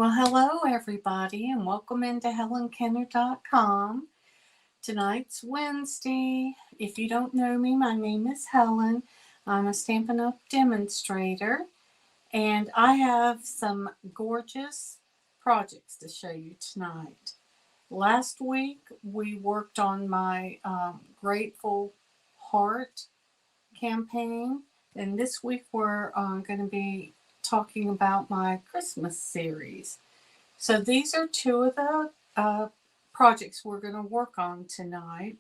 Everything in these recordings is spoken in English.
Well, hello everybody, and welcome into HelenKenner.com. Tonight's Wednesday. If you don't know me, my name is Helen. I'm a Stampin' Up! Demonstrator, and I have some gorgeous projects to show you tonight. Last week, we worked on my Grateful Heart campaign, and this week we're going to be talking about my Christmas series. So these are two of the projects we're going to work on tonight,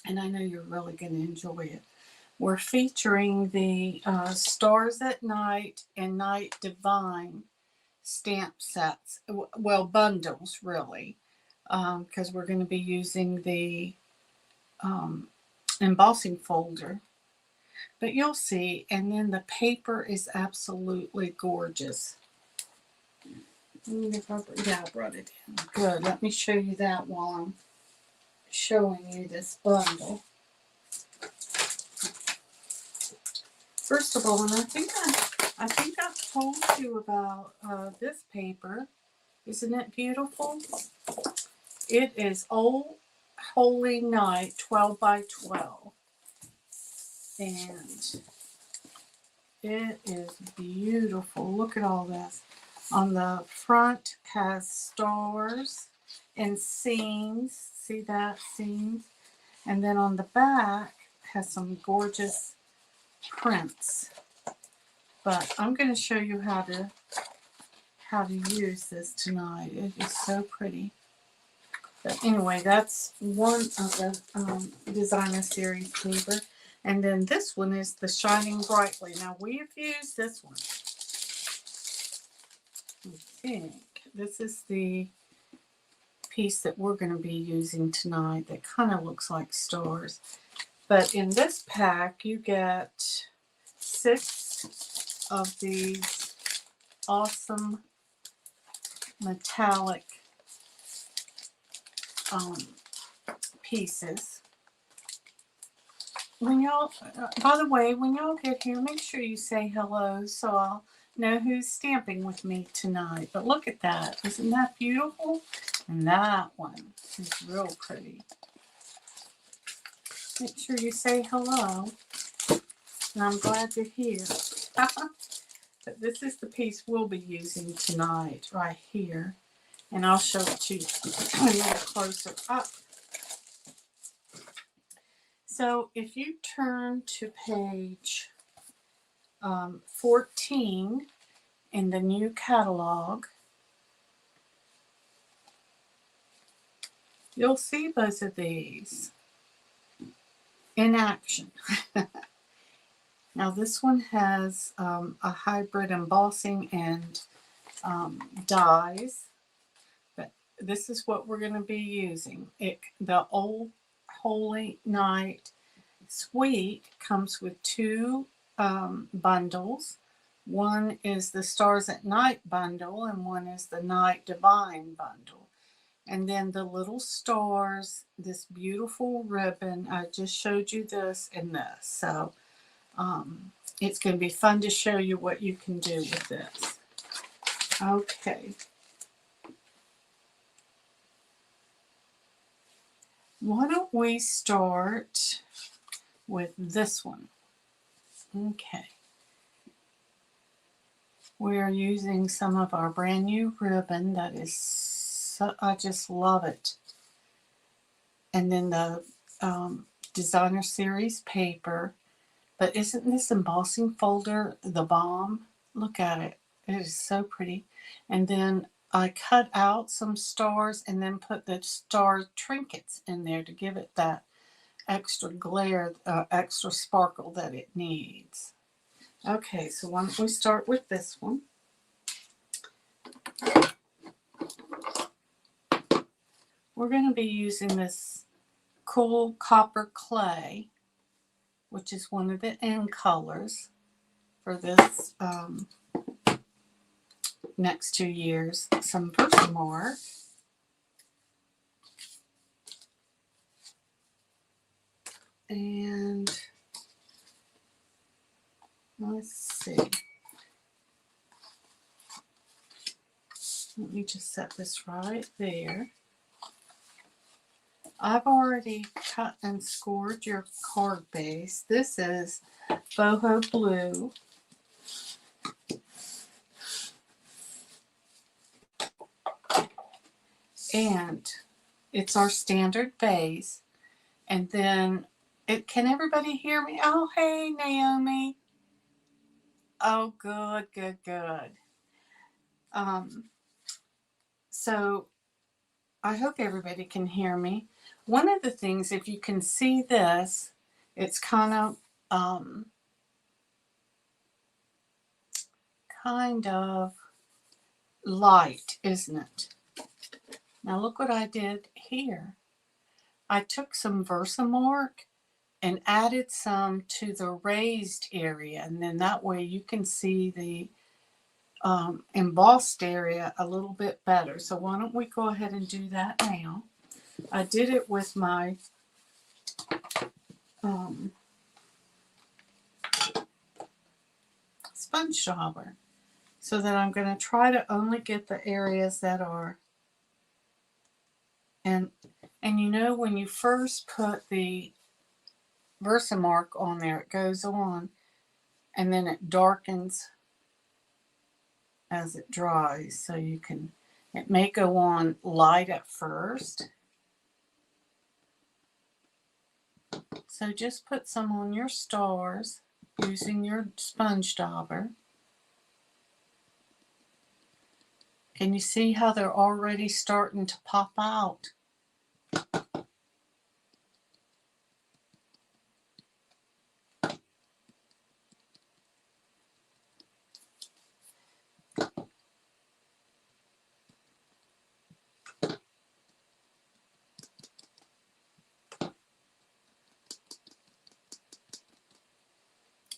and I know you're really going to enjoy it. We're featuring the Stars at Night and Night Divine stamp sets, well, bundles really, because we're going to be using the embossing folder. But you'll see, and then the paper is absolutely gorgeous. Yeah, I brought it in. Good. Let me show you that while I'm showing you this bundle. First of all, and I think I've told you about this paper. Isn't it beautiful? It is Old Holy Night 12 by 12. And it is beautiful. Look at all this. On the front has stars and scenes. See that? Scenes. And then on the back has some gorgeous prints. But I'm going to show you how to use this tonight. It is so pretty. But anyway, that's one of the designer series paper. And then this one is the Shining Brightly. Now we've used this one. I think this is the piece that we're going to be using tonight that kind of looks like stars. But in this pack, you get 6 of these awesome metallic pieces. When y'all, by the way, when y'all get here, make sure you say hello so I'll know who's stamping with me tonight. But look at that. Isn't that beautiful? And that one is real pretty. Make sure you say hello. And I'm glad you're here. But this is the piece we'll be using tonight, right here. And I'll show it to you a little closer up. So if you turn to page 14 in the new catalog, you'll see both of these in action. Now this one has a hybrid embossing and dies, but this is what we're going to be using. The Old Holy Night Suite comes with 2 bundles. One is the Stars at Night bundle, and one is the Night Divine bundle. And then the little stars, this beautiful ribbon. I just showed you this and this. So it's going to be fun to show you what you can do with this. Okay. Why don't we start with this one? Okay. We're using some of our brand new ribbon that is so, I just love it. And then the designer series paper. But isn't this embossing folder the bomb? Look at it. It is so pretty. And then I cut out some stars and then put the star trinkets in there to give it that extra glare, extra sparkle that it needs. Okay, so why don't we start with this one? We're going to be using this cool copper clay, which is one of the end colors for this next 2 years. Some birthmark. And let's see. you just set this right there. I've already cut and scored your card base. This is boho blue. And it's our standard base. And then, can everybody hear me? Oh, hey, Naomi. Oh, good, good, good. So I hope everybody can hear me. One of the things, if you can see this, it's kind of light, isn't it? Now look what I did here. I took some Versamark and added some to the raised area, and then that way you can see the embossed area a little bit better. So why don't we go ahead and do that now. I did it with my sponge dauber, so that I'm going to try to only get the areas that are, and you know, when you first put the Versamark on there, it goes on and then it darkens as it dries, so you can, it may go on light at first. So just put some on your stars using your sponge dauber. Can you see how they're already starting to pop out?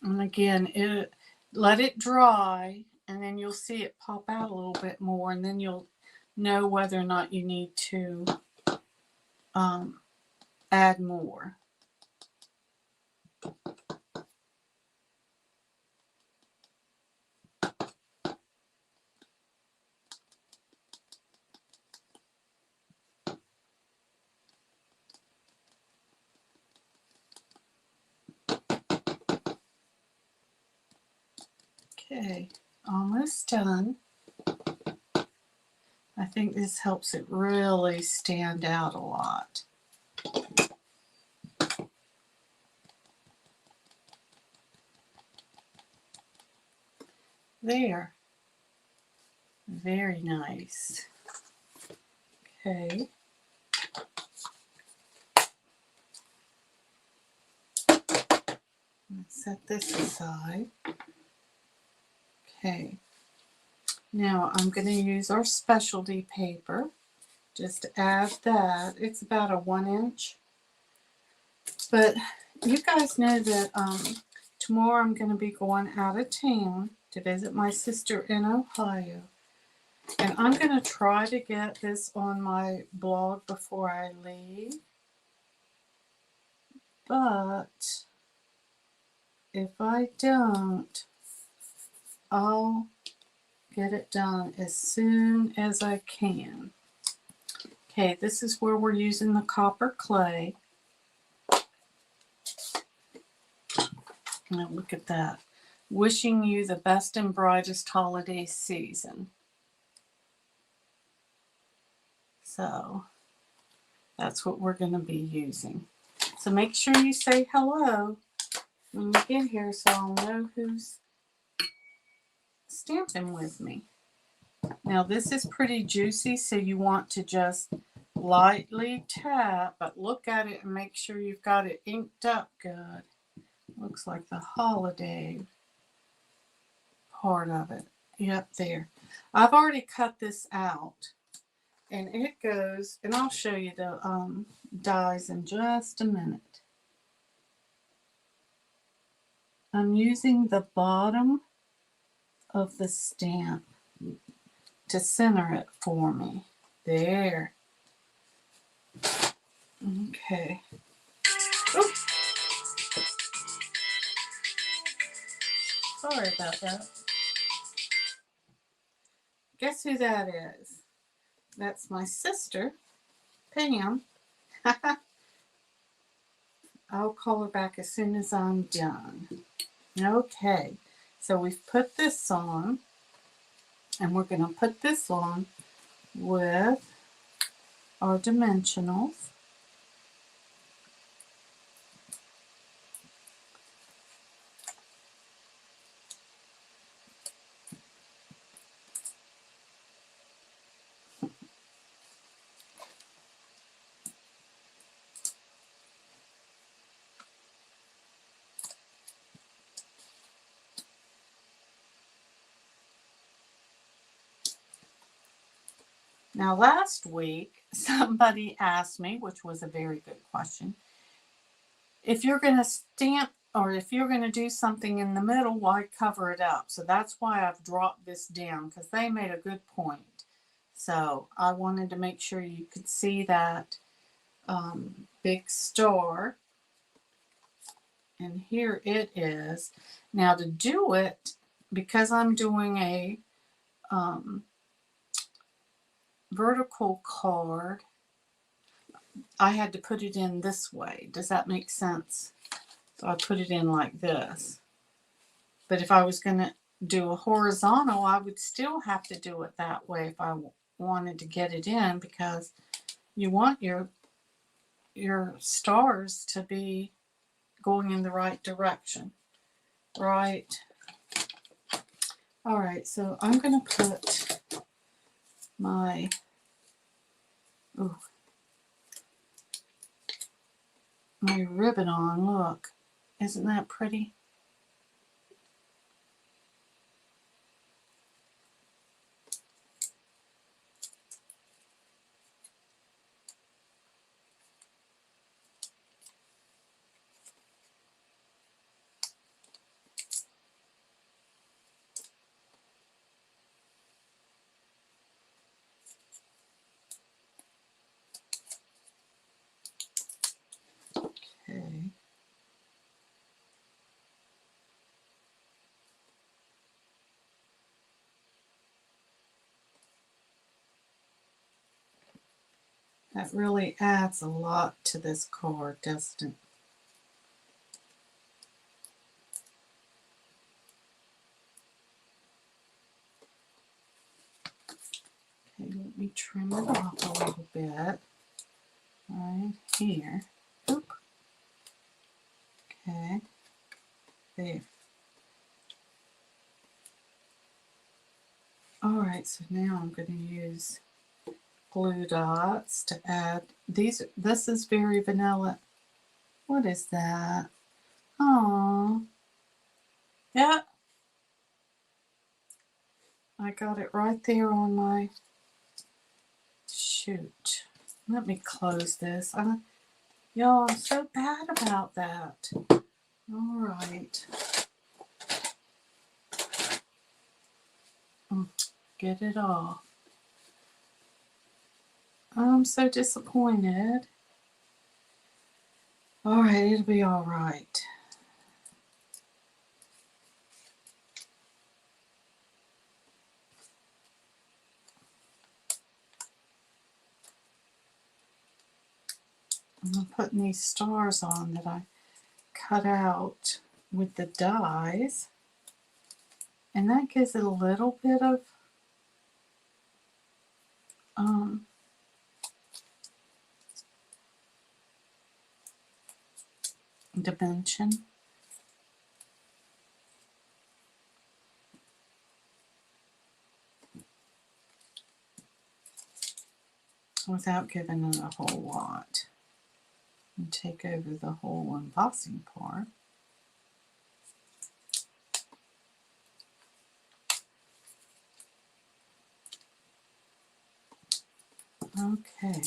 And again, let it dry, and then you'll see it pop out a little bit more, and then you'll know whether or not you need to add more. Okay, almost done. I think this helps it really stand out a lot. There. Very nice. Okay. Let's set this aside. Okay. Now I'm going to use our specialty paper. Just add that. It's about a 1 inch. But you guys know that tomorrow I'm going to be going out of town to visit my sister in Ohio. And I'm going to try to get this on my blog before I leave. But if I don't, I'll get it done as soon as I can. Okay, this is where we're using the copper clay. Now look at that. Wishing you the best and brightest holiday season. So that's what we're going to be using. So make sure you say hello when you get here so I'll know who's stamping with me. Now this is pretty juicy, so you want to just lightly tap, but look at it and make sure you've got it inked up good. Looks like the holiday part of it. Yep, there. I've already cut this out. And it goes, and I'll show you the dies in just a minute. I'm using the bottom of the stamp to center it for me. There. Okay. Oops. Sorry about that. Guess who that is? That's my sister, Pam. I'll call her back as soon as I'm done. Okay, so we've put this on, and we're going to put this on with our dimensionals. Now, last week, somebody asked me, which was a very good question, if you're going to stamp or if you're going to do something in the middle, why cover it up? So that's why I've dropped this down, because they made a good point. So I wanted to make sure you could see that big star. And here it is. Now to do it, because I'm doing a vertical card, I had to put it in this way. Does that make sense? So I put it in like this. But if I was going to do a horizontal, I would still have to do it that way if I wanted to get it in, because you want your stars to be going in the right direction. Right. All right, so I'm going to put my my ribbon on. Look, isn't that pretty? Okay. That really adds a lot to this card, doesn't it? Okay, let me trim it off a little bit. Right here. Oop. Okay. There. Alright, so now I'm going to use glue dots to add these. This is very vanilla. What is that? Oh, yeah. I got it right there on my shoot. Let me close this. Y'all, I'm so bad about that. All right. Get it off. I'm so disappointed. All right, it'll be all right. I'm putting these stars on that I cut out with the dies, and that gives it a little bit of dimension without giving it a whole lot. And take over the whole embossing part. Okay.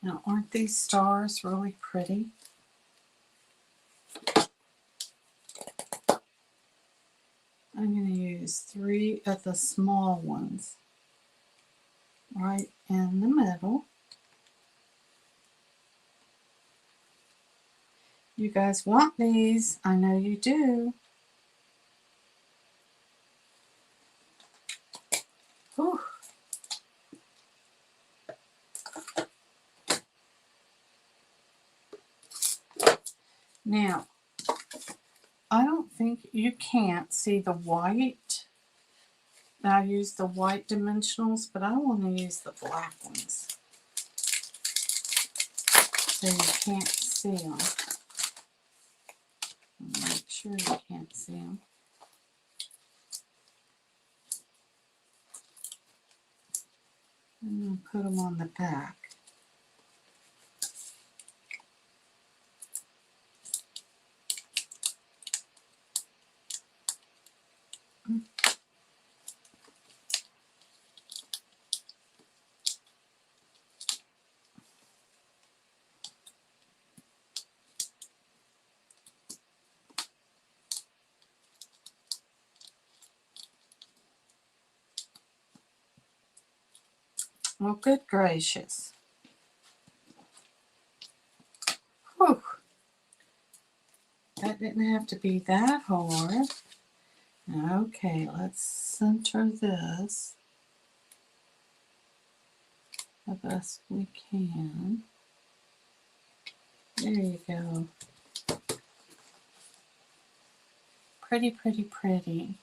Now, aren't these stars really pretty? I'm going to use 3 of the small ones right in the middle. You guys want these. I know you do. Whew. Now, I don't think you can't see the white. I use the white dimensionals, but I want to use the black ones. So you can't see them. Make sure you can't see them. And then put them on the back. Well, good gracious. Whew. That didn't have to be that hard. Okay, let's center this the best we can. There you go. Pretty, pretty, pretty.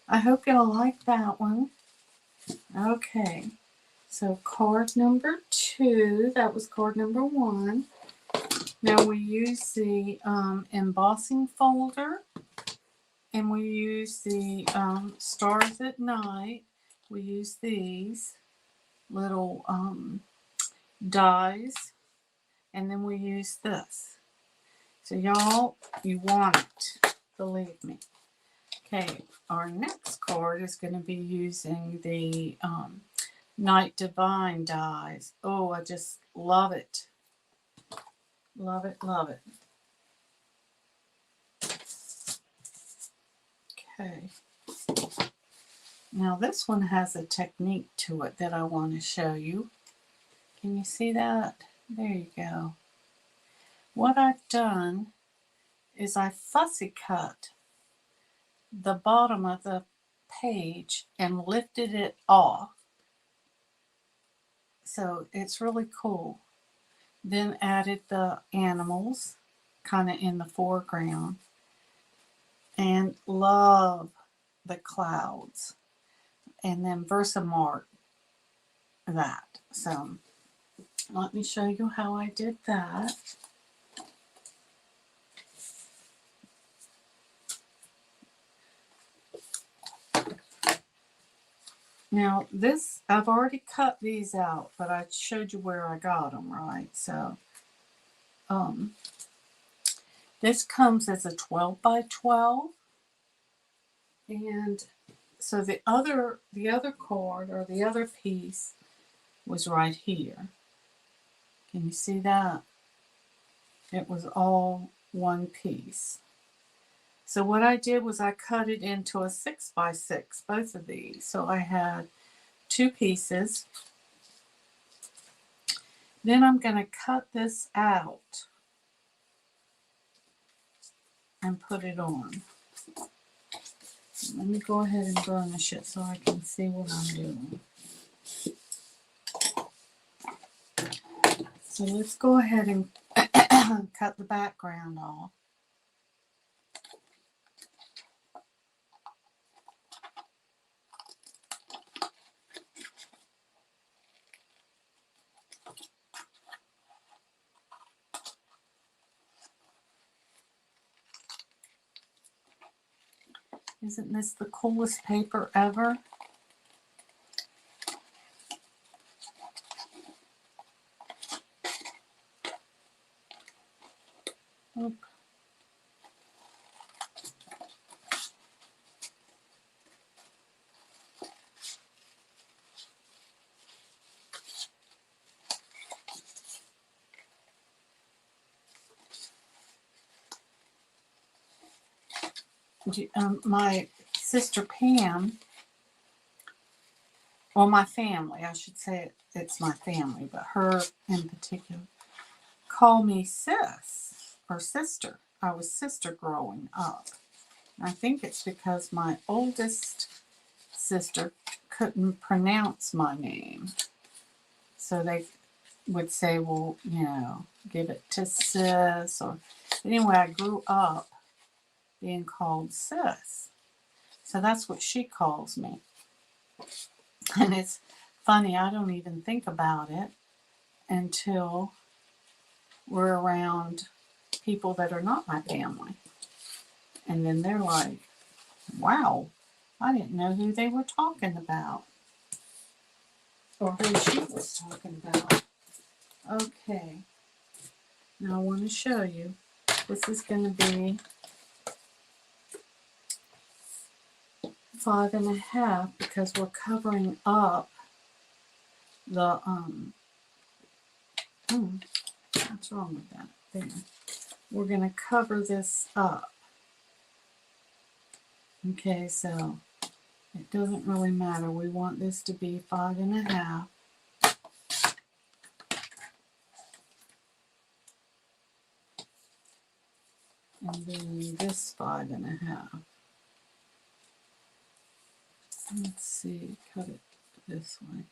I hope you'll like that one. Okay, so card number 2, that was card number 1. Now we use the embossing folder, and we use the Stars at Night. We use these little dies, and then we use this. So y'all, you want it, believe me. Okay, our next card is going to be using the Night Divine dies. Oh, I just love it. Love it, love it. Okay. Now this one has a technique to it that I want to show you. Can you see that? There you go. What I've done is I fussy cut the bottom of the page and lifted it off. So it's really cool. Then added the animals kind of in the foreground. And love the clouds. And then Versamark that. So let me show you how I did that. Now this, I've already cut these out, but I showed you where I got them, right? So this comes as a 12 by 12. And so the other card, or the other piece, was right here. Can you see that? It was all one piece. So what I did was I cut it into a 6 by 6, both of these. So I had 2 pieces. Then I'm going to cut this out and put it on. Let me go ahead and burnish it so I can see what I'm doing. So let's go ahead and cut the background off. Isn't this the coolest paper ever? Oop. My sister Pam, or my family, I should say it's my family, but her in particular, call me sis or sister. I was sister growing up. I think it's because my oldest sister couldn't pronounce my name. So they would say, well, you know, give it to sis. Or anyway, I grew up being called sis. So that's what she calls me. And it's funny, I don't even think about it until we're around people that are not my family. And then they're like, wow, I didn't know who they were talking about. Or who she was talking about. Okay. Now I want to show you. This is going to be 5.5 because we're covering up the, what's wrong with that? There. We're going to cover this up. Okay, so it doesn't really matter. We want this to be 5.5. And then this 5.5. Let's see, cut it this way.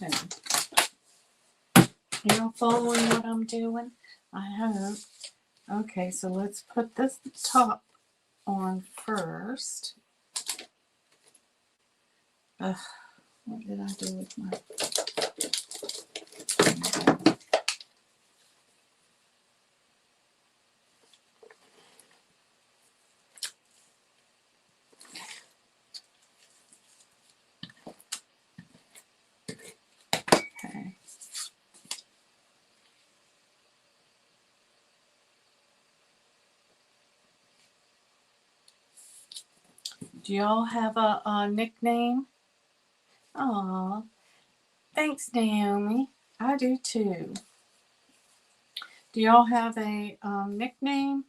Okay. You're following what I'm doing? I hope. Okay, so let's put this top on first. Ugh, what did I do with my... Okay. Do y'all have a nickname? Aw, thanks, Naomi. I do too. Do y'all have a nickname?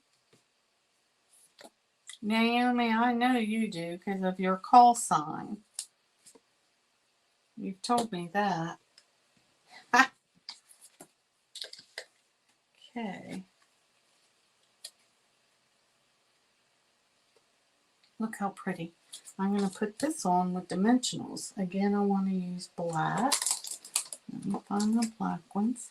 Naomi, I know you do because of your call sign. You've told me that. Okay. Look how pretty. I'm going to put this on with dimensionals. Again, I want to use black. Let me find the black ones.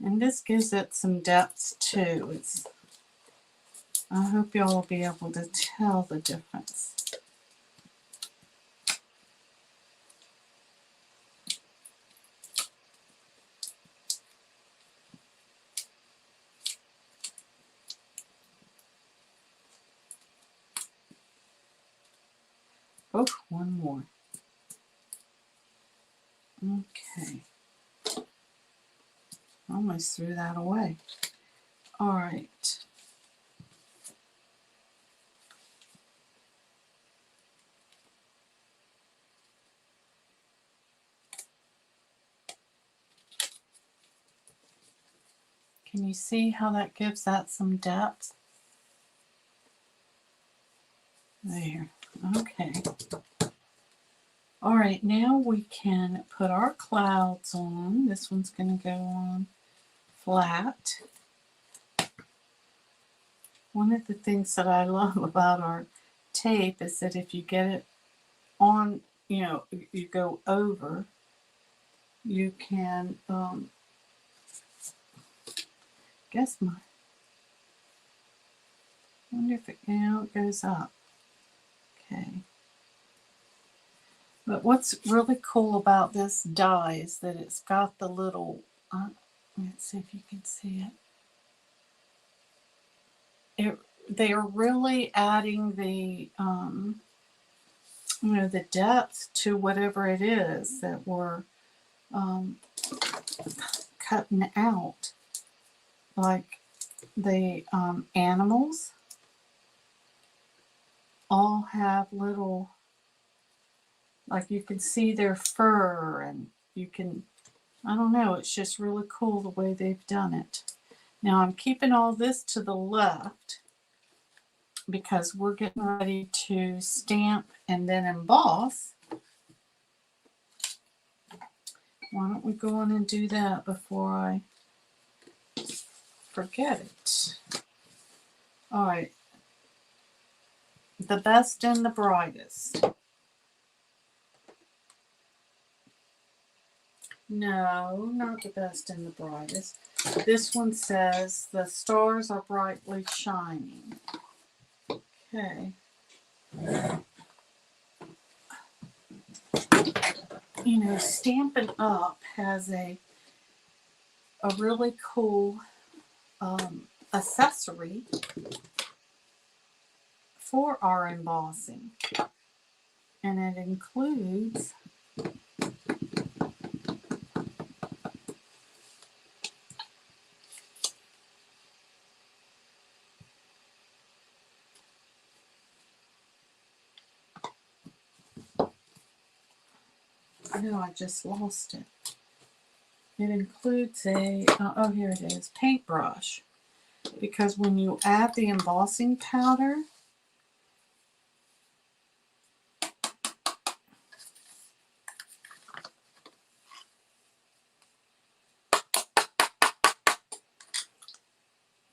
And this gives it some depth too. I hope y'all will be able to tell the difference. Oh, one more. Okay. Almost threw that away. All right. Can you see how that gives that some depth? There. Okay. All right, now we can put our clouds on. This one's going to go on flat. One of the things that I love about our tape is that if you get it on, you know, you go over, you can, guess my, I wonder if it, it goes up. Okay. But what's really cool about this die is that it's got the little, let's see if you can see it. They are really adding the, you know, the depth to whatever it is that we're cutting out. Like the animals. all have little, like you can see their fur, and you can, I don't know, it's just really cool the way they've done it. Now I'm keeping all this to the left because we're getting ready to stamp and then emboss. Why don't we go on and do that before I forget it? All right, the best and the brightest. No, not the best and the brightest. This one says the stars are brightly shining. Okay. You know, Stampin' Up has a really cool accessory for our embossing. And it includes I just lost it. It includes a, oh, here it is, paintbrush. Because when you add the embossing powder,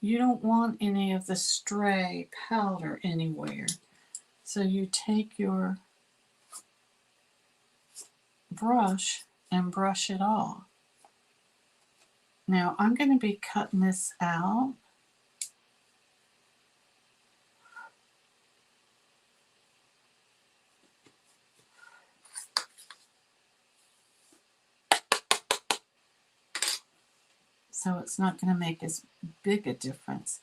you don't want any of the stray powder anywhere. So you take your brush and brush it off. Now I'm going to be cutting this out. So it's not going to make as big a difference.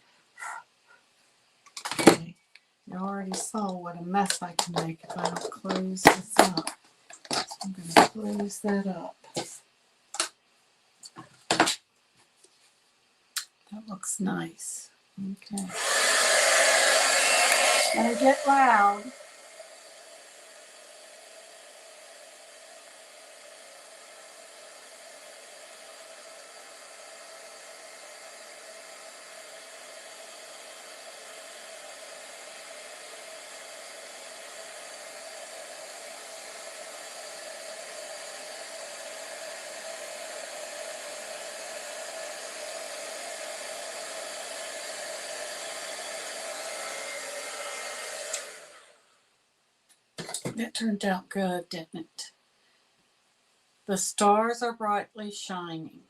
Okay, you already saw what a mess I can make if I don't close this up. So I'm going to close that up. That looks nice. Okay. Gonna get loud. That turned out good, didn't it? The stars are brightly shining.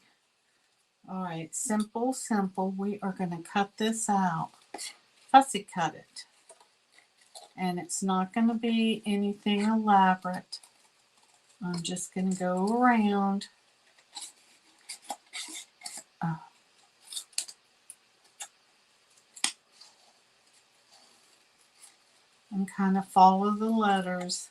All right, simple, simple. We are going to cut this out. Fussy cut it. And it's not going to be anything elaborate. I'm just going to go around. And kind of follow the letters.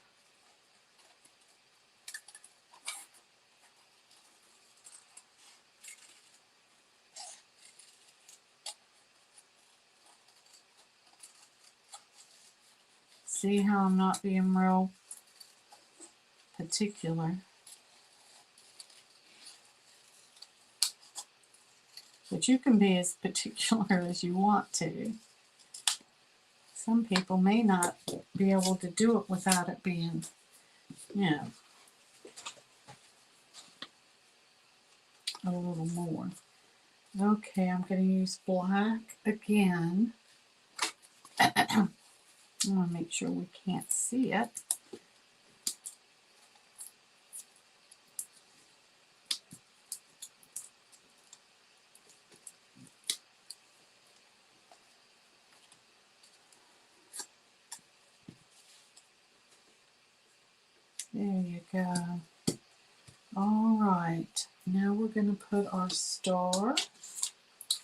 See how I'm not being real particular. But you can be as particular as you want to. Some people may not be able to do it without it being, you know, a little more. Okay, I'm going to use black again. I want to make sure we can't see it. There you go. All right, now we're going to put our star,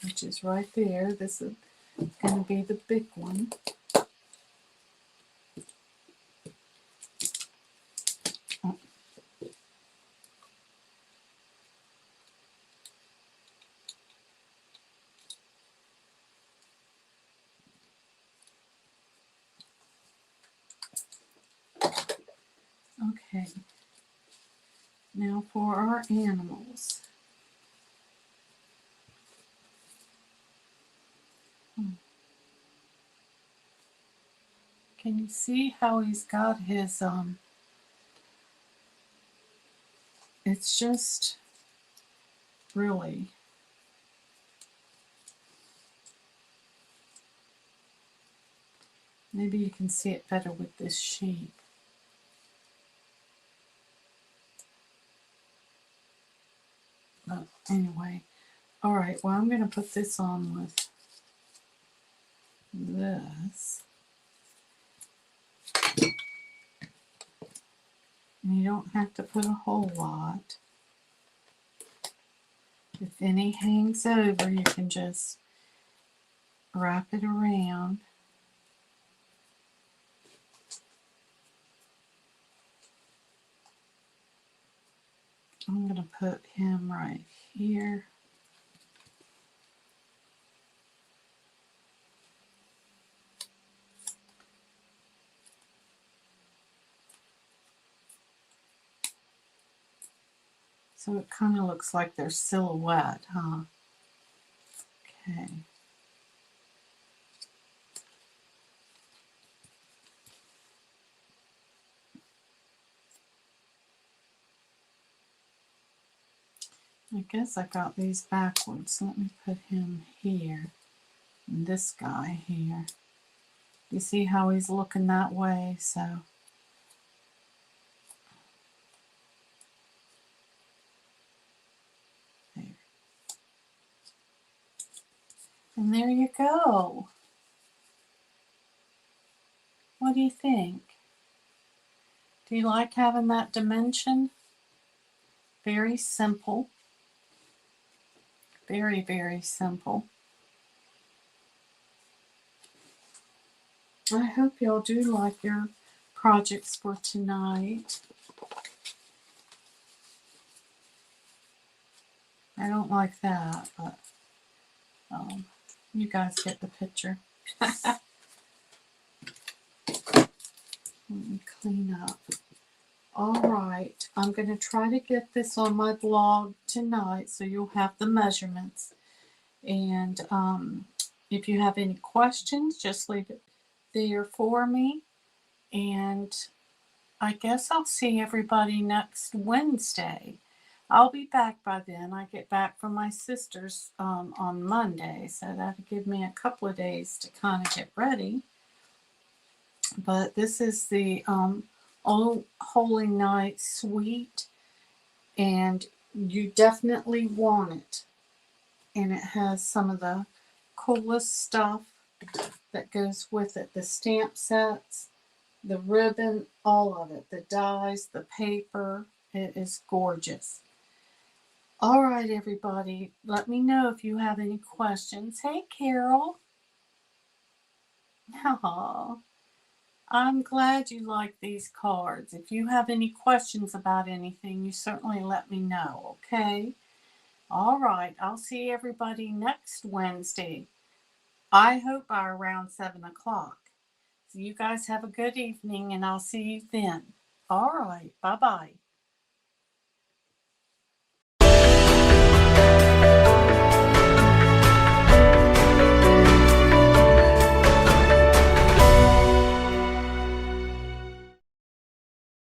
which is right there. This is going to be the big one. Okay. Now for our animals. Can you see how he's got his, it's just really, maybe you can see it better with this shape. But anyway, all right, well, I'm going to put this on with this. And you don't have to put a whole lot. If any hangs over, you can just wrap it around. I'm going to put him right here. So it kind of looks like their silhouette, huh? Okay. I guess I got these backwards. Let me put him here. And this guy here. You see how he's looking that way? So there. And there you go. What do you think? Do you like having that dimension? Very simple. Very, very simple. I hope y'all do like your projects for tonight. I don't like that, but you guys get the picture. Let me clean up. All right, I'm going to try to get this on my blog tonight so you'll have the measurements. And if you have any questions, just leave it there for me. And I guess I'll see everybody next Wednesday. I'll be back by then. I get back from my sister's on Monday, so that'll give me a couple of days to kind of get ready. But this is the Old Holy Night Suite, and you definitely want it. And it has some of the coolest stuff that goes with it. The stamp sets, the ribbon, all of it. The dies, the paper. It is gorgeous. All right, everybody. Let me know if you have any questions. Hey, Carol. Aww. I'm glad you like these cards. If you have any questions about anything, you certainly let me know, okay? All right. I'll see everybody next Wednesday. I hope by around 7 o'clock. So you guys have a good evening, and I'll see you then. All right. Bye-bye.